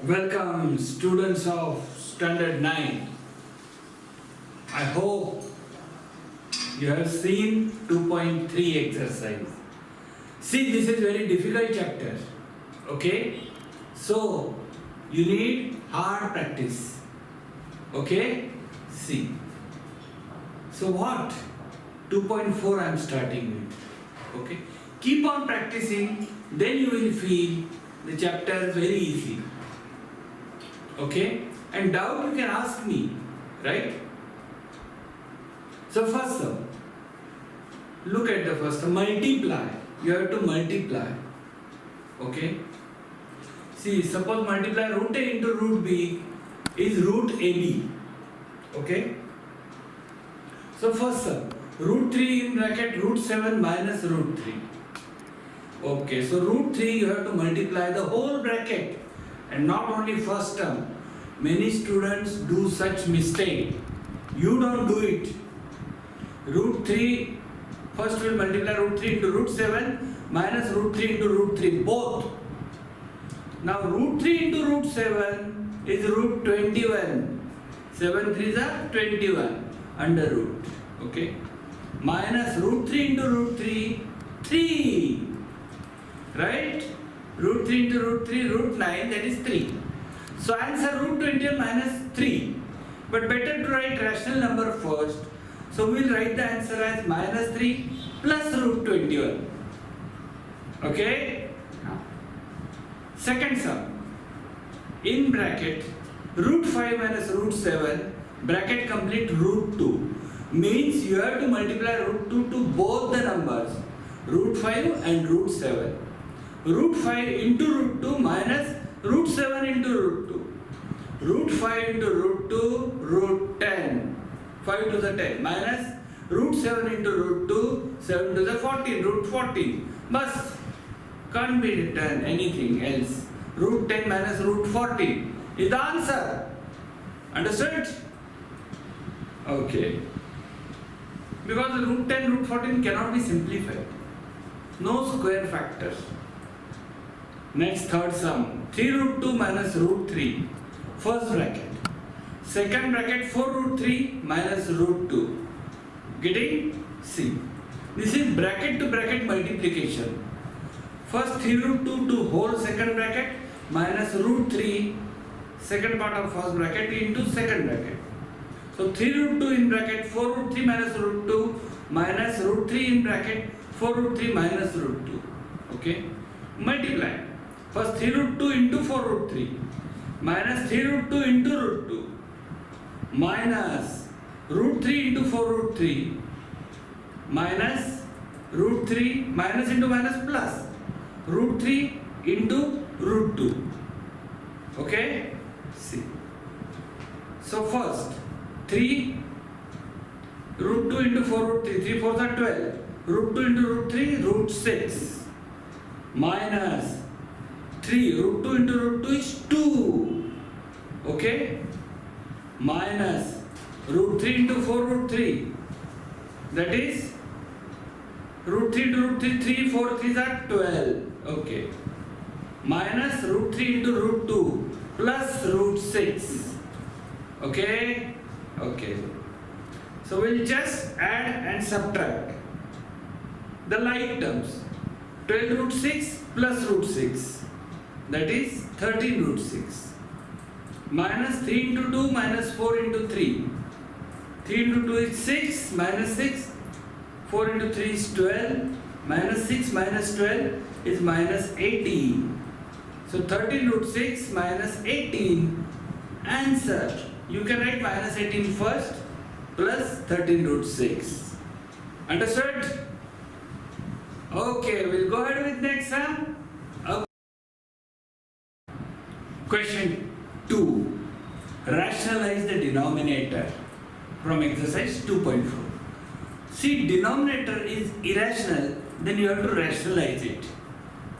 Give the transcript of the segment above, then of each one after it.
Welcome, students of Standard 9. I hope you have seen 2.3 exercise. See, this is very difficult chapter. Okay? So, you need hard practice. Okay? See. So what? 2.4 I am starting with. Okay? Keep on practicing, then you will feel the chapter very easy. Okay? And doubt you can ask me, right? So first sum. Look at the first sum. Multiply. You have to multiply. Okay? See, suppose multiply root A into root B is root AB. Okay? So first sum. Root 3 in bracket root 7 minus root 3. Okay, so root 3 you have to multiply the whole bracket and not only first term. Many students do such mistake. You don't do it. Root 3, first we will multiply root 3 into root 7 minus root 3 into root 3, both. Now root 3 into root 7 is root 21. 7 3s are 21 under root. Okay. Minus root 3 into root 3, 3. Right? Root 3 into root 3, root 9, that is 3. So answer root 21 minus 3. But better to write rational number first. So we will write the answer as minus 3 plus root 21. Okay? Second sum. In bracket, root 5 minus root 7, bracket complete root 2. Means you have to multiply root 2 to both the numbers. Root 5 and root 7. Root 5 into root 2 minus root 7 into root 2. Root 5 into root 2, root 10. 5 to the 10 minus root 7 into root 2, 7 to the 14, root 14. But can't be done anything else. Root 10 minus root 14 is the answer. Understood? Okay. Because root 10, root 14 cannot be simplified. No square factors. Next third sum. 3 root 2 minus root 3. First bracket. Second bracket 4 root 3 minus root 2. Getting? See. This is bracket to bracket multiplication. First 3 root 2 to whole second bracket minus root 3 second part of first bracket into second bracket. So 3 root 2 in bracket 4 root 3 minus root 2 minus root 3 in bracket 4 root 3 minus root 2. Okay? Multiply. First 3 root 2 into 4 root 3 minus 3 root 2 into root 2 minus root 3 into 4 root 3 minus root 3 minus into minus plus root 3 into root 2. Okay? See. So first 3 root 2 into 4 root 3, 3 4s are 12. Root 2 into root 3, root 6 minus 3 root 2 into root 2 is 2. Okay? Minus root 3 into 4 root 3, that is root 3 into root 3, 3 4 3s are 12. Okay. Minus root 3 into root 2 plus root 6. Okay? Okay. So we'll just add and subtract the like terms. 12 root 6 plus root 6, that is 13 root 6. Minus 3 into 2 minus 4 into 3. 3 into 2 is 6 minus 6. 4 into 3 is 12. Minus 6 minus 12 is minus 18. So 13 root 6 minus 18. Answer. You can write minus 18 first plus 13 root 6. Understood? Okay, we'll go ahead with next sum. Question 2. Rationalize the denominator from exercise 2.4. See, denominator is irrational, then you have to rationalize it.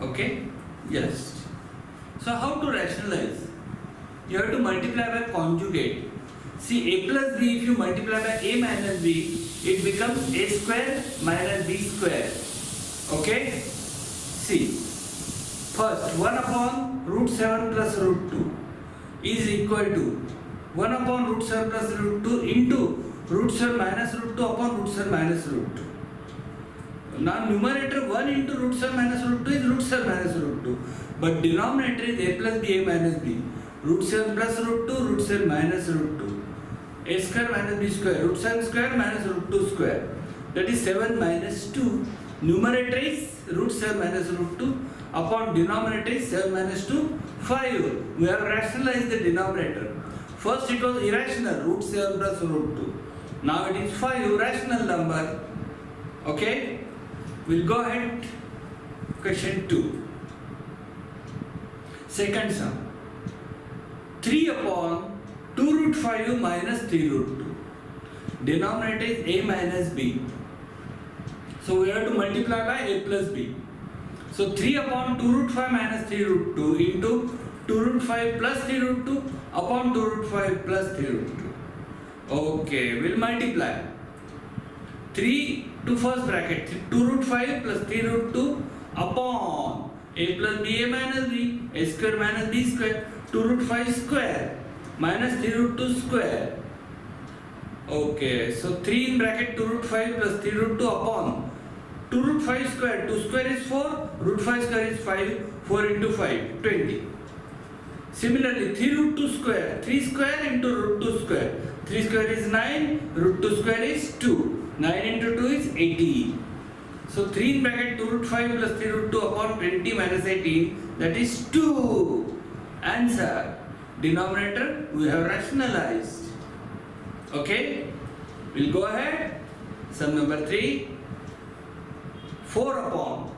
Okay? Yes. So how to rationalize? You have to multiply by conjugate. See, a plus b, if you multiply by a minus b, it becomes a square minus b square. Okay? See, first 1 upon root 7 plus root 2. is equal to 1 upon root square plus root 2 into root square minus root 2 upon root square minus root 2. Now numerator 1 into root square minus root 2 is root square minus root 2. But denominator is a plus b, a minus b. Root square plus root 2, root square minus root 2. A square minus b square, root 7 square minus root 2 square. That is 7 minus 2. Numerator is root 7 minus root 2 upon denominator is 7 minus 2, 5. We have rationalized the denominator. First it was irrational, root 7 plus root 2. Now it is 5, rational number. Okay? We'll go ahead. Question 2. Second sum. 3 upon 2 root 5 minus 3 root 2. Denominator is a minus b. So we have to multiply by a plus b. So 3 upon 2 root 5 minus 3 root 2 into 2 root 5 plus 3 root 2 upon 2 root 5 plus 3 root 2. Okay, we'll multiply. 3 to first bracket, 2 root 5 plus 3 root 2 upon a plus b, a minus b, a square minus b square, 2 root 5 square minus 3 root 2 square. Okay, so 3 in bracket 2 root 5 plus 3 root 2 upon 2 root 5 square, 2 square is 4, root 5 square is 5, 4 into 5, 20. Similarly, 3 root 2 square, 3 square into root 2 square, 3 square is 9, root 2 square is 2, 9 into 2 is 18. So 3 in bracket 2 root 5 plus 3 root 2 upon 20 minus 18, that is 2. Answer. Denominator we have rationalized. Okay, we'll go ahead. Sum number 3. 4 upon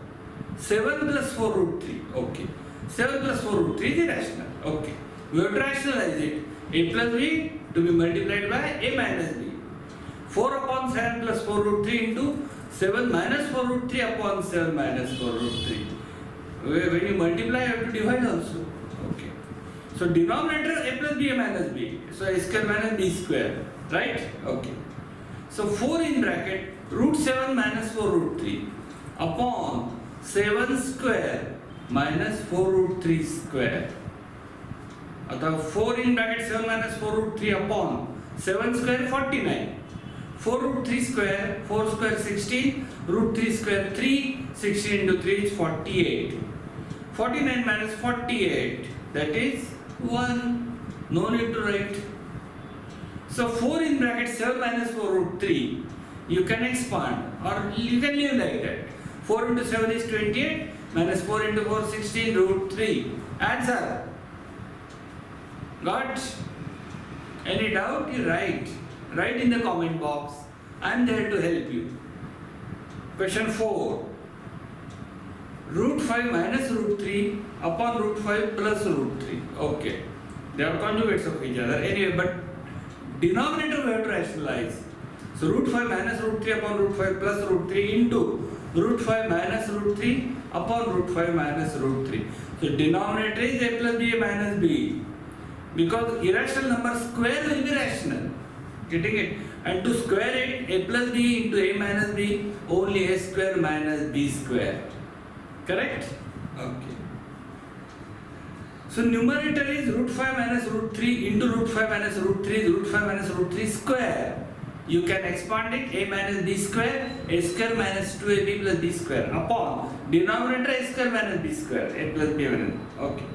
7 plus 4 root 3. Okay, 7 plus 4 root 3 is irrational. Okay, we have to rationalize it. A plus b to be multiplied by a minus b. 4 upon 7 plus 4 root 3 into 7 minus 4 root 3 upon 7 minus 4 root 3. When you multiply, you have to divide also. Okay. So denominator a plus b, a minus b. So a square minus b square. Right? Okay. So 4 in bracket root 7 minus 4 root 3 upon 7 square minus 4 root 3 square. अतः 4 in bracket 7 minus 4 root 3 upon 7 square 49. 4 root 3 square, 4 square 16, root 3 square 3, 16 into 3 is 48. 49 minus 48, that is 1. No need to write. So 4 in bracket 7 minus 4 root 3, you can expand or you can leave like that. 4 into 7 is 28, minus 4 into 4 16, root 3. Answer. Got? Any doubt? You write. Write in the comment box. I am there to help you. Question 4. Root 5 minus root 3 upon root 5 plus root 3. Okay. They are conjugates of each other. Anyway, but denominator we have to rationalize. So root 5 minus root 3 upon root 5 plus root 3 into root 5 minus root 3 upon root 5 minus root 3. So denominator is a plus b, a minus b. Because irrational number square will be rational. Getting it? And to square it, a plus b into a minus b, only a square minus b square. Correct? Okay. So numerator is root 5 minus root 3 into root 5 minus root 3 is root 5 minus root 3 square. You can expand it, a minus b square, a square minus 2ab plus b square upon denominator a square minus b square, a plus b minus. Okay.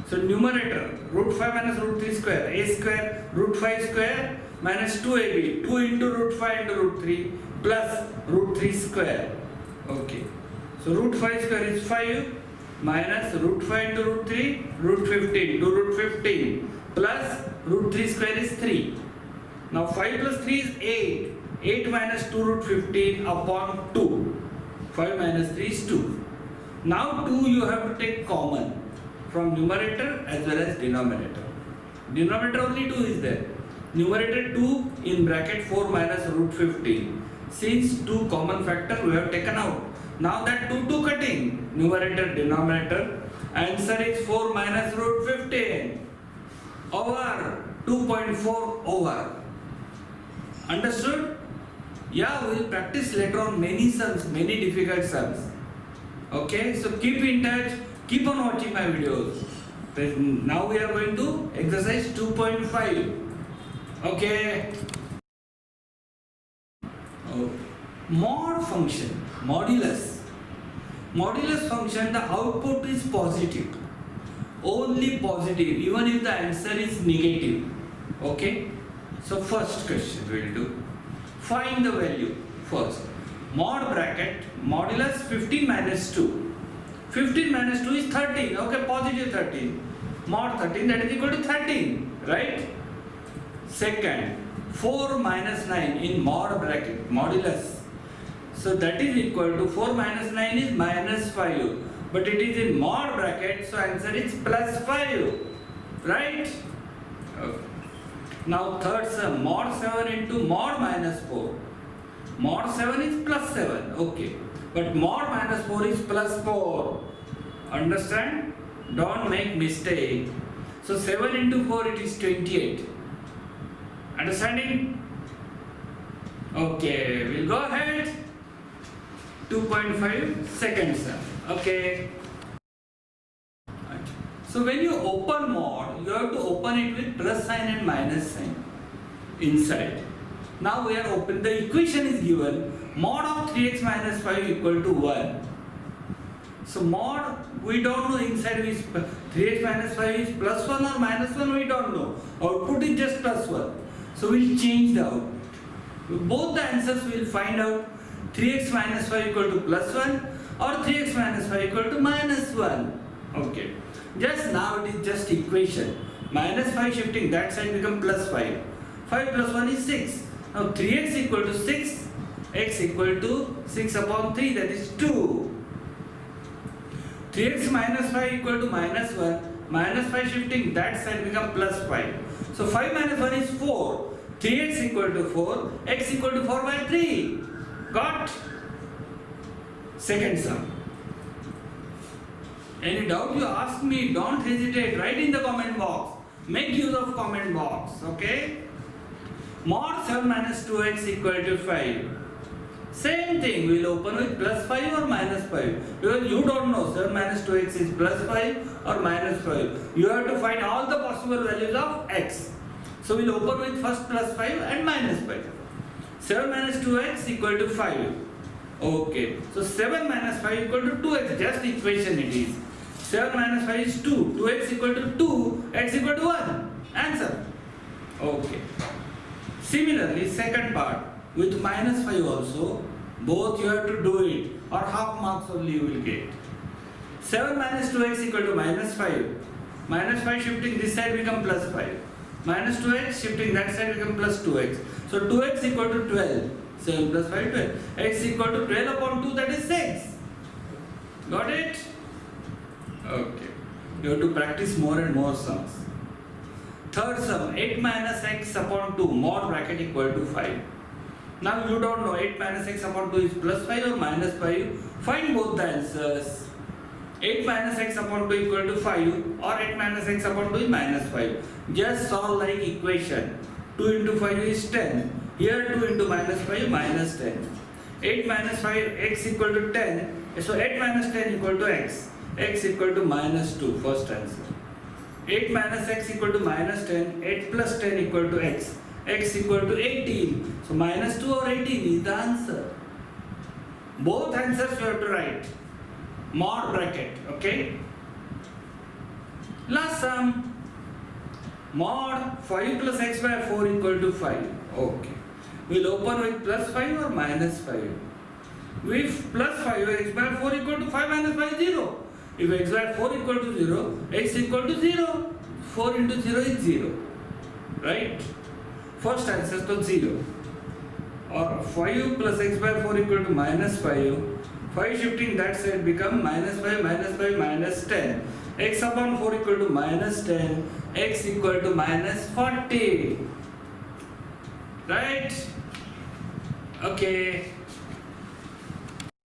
So numerator root 5 minus root 3 square, a square, root 5 square minus 2ab, 2 into root 5 into root 3 plus root 3 square. Okay. So root 5 square is 5 minus root 5 into root 3, root 15, 2 root 15 plus root 3 square is 3. Now 5 plus 3 is 8. 8 minus 2 root 15 upon 2. 5 minus 3 is 2. Now 2 you have to take common from numerator as well as denominator. Denominator only 2 is there. Numerator 2 in bracket 4 minus root 15. Since 2 common factor we have taken out. Now that 2 cutting, numerator, denominator, answer is 4 minus root 15 over 2.4 over. Understood? Yeah, we will practice later on many sums, many difficult sums. Okay, so keep in touch, keep on watching my videos. Now we are going to examine exercise 2.5. Okay. Oh. Mod function, modulus. Modulus function, the output is positive. Only positive, even if the answer is negative. Okay. So first question we will do. Find the value first. Mod bracket, modulus 15 minus 2. 15 minus 2 is 13. Okay, positive 13. Mod 13, that is equal to 13. Right? Second, 4 minus 9 in mod bracket, modulus. So that is equal to 4 minus 9 is minus 5. But it is in mod bracket, so answer is plus 5. Right? Okay. Now third sum, mod 7 into mod minus 4. Mod 7 is plus 7. Okay. But mod minus 4 is plus 4. Understand? Don't make mistake. So 7 into 4 it is 28. Understanding? Okay, we'll go ahead. 2.5 second sum. Okay. So when you open mod, you have to open it with plus sign and minus sign inside. Now we are open. The equation is given. Mod of 3x minus 5 equal to 1. So mod, we don't know inside is 3x minus 5 is plus 1 or minus 1, we don't know. Output is just plus 1. So we'll change the output. Both the answers we'll find out. 3x minus 5 equal to plus 1 or 3x minus 5 equal to minus 1. Okay. Just now it is just equation. Minus 5 shifting that side become plus 5. 5 plus 1 is 6. Now 3x equal to 6. X equal to 6 upon 3, that is 2. 3x minus 5 equal to minus 1. Minus 5 shifting that side become plus 5. So 5 minus 1 is 4. 3x equal to 4. X equal to 4 by 3. Got? Second sum. Any doubt you ask me, don't hesitate. Write in the comment box. Make use of comment box. Okay? Mod 7 minus 2x equal to 5. Same thing, we will open with plus 5 or minus 5. Because you don't know 7 minus 2x is plus 5 or minus 5. You have to find all the possible values of x. So we will open with first plus 5 and minus 5. 7 minus 2x equal to 5. Okay. So 7 minus 5 equal to 2x. Just equation it is. 7 minus 5 is 2. 2x equal to 2. X equal to 1. Answer. Okay. Similarly, second part. With minus 5 also, both you have to do it or half marks only you will get. 7 minus 2x equal to minus 5. Minus 5 shifting this side become plus 5. Minus 2x shifting that side become plus 2x. So 2x equal to 12. 7 plus 5, 12. X equal to 12 upon 2, that is 6. Got it? Okay. You have to practice more and more sums. Third sum, 8 minus x upon 2 mod bracket equal to 5. Now you don't know 8 minus x upon 2 is plus 5 or minus 5. Find both the answers. 8 minus x upon 2 equal to 5 or 8 minus x upon 2 is minus 5. Just solve like equation. 2 into 5 is 10. Here 2 into minus 5 minus 10. 8 minus 5 x equal to 10. So 8 minus 10 equal to x. X equal to minus 2. First answer. 8 minus x equal to minus 10. 8 plus 10 equal to x. X equal to 18. So minus 2 or 18 is the answer. Both answers you have to write. Mod bracket. Okay. Last sum. Mod 5 plus x by 4 equal to 5. Okay. We'll open with plus 5 or minus 5. If plus 5 x by 4 equal to 5 minus 5 is 0. If x by 4 equal to 0, x equal to 0. 4 into 0 is 0. Right? First answer is 0. Or 5 plus x by 4 equal to minus 5. 5 shifting that side become minus 5 minus 10. X upon 4 equal to minus 10. X equal to minus 40. Right? Okay.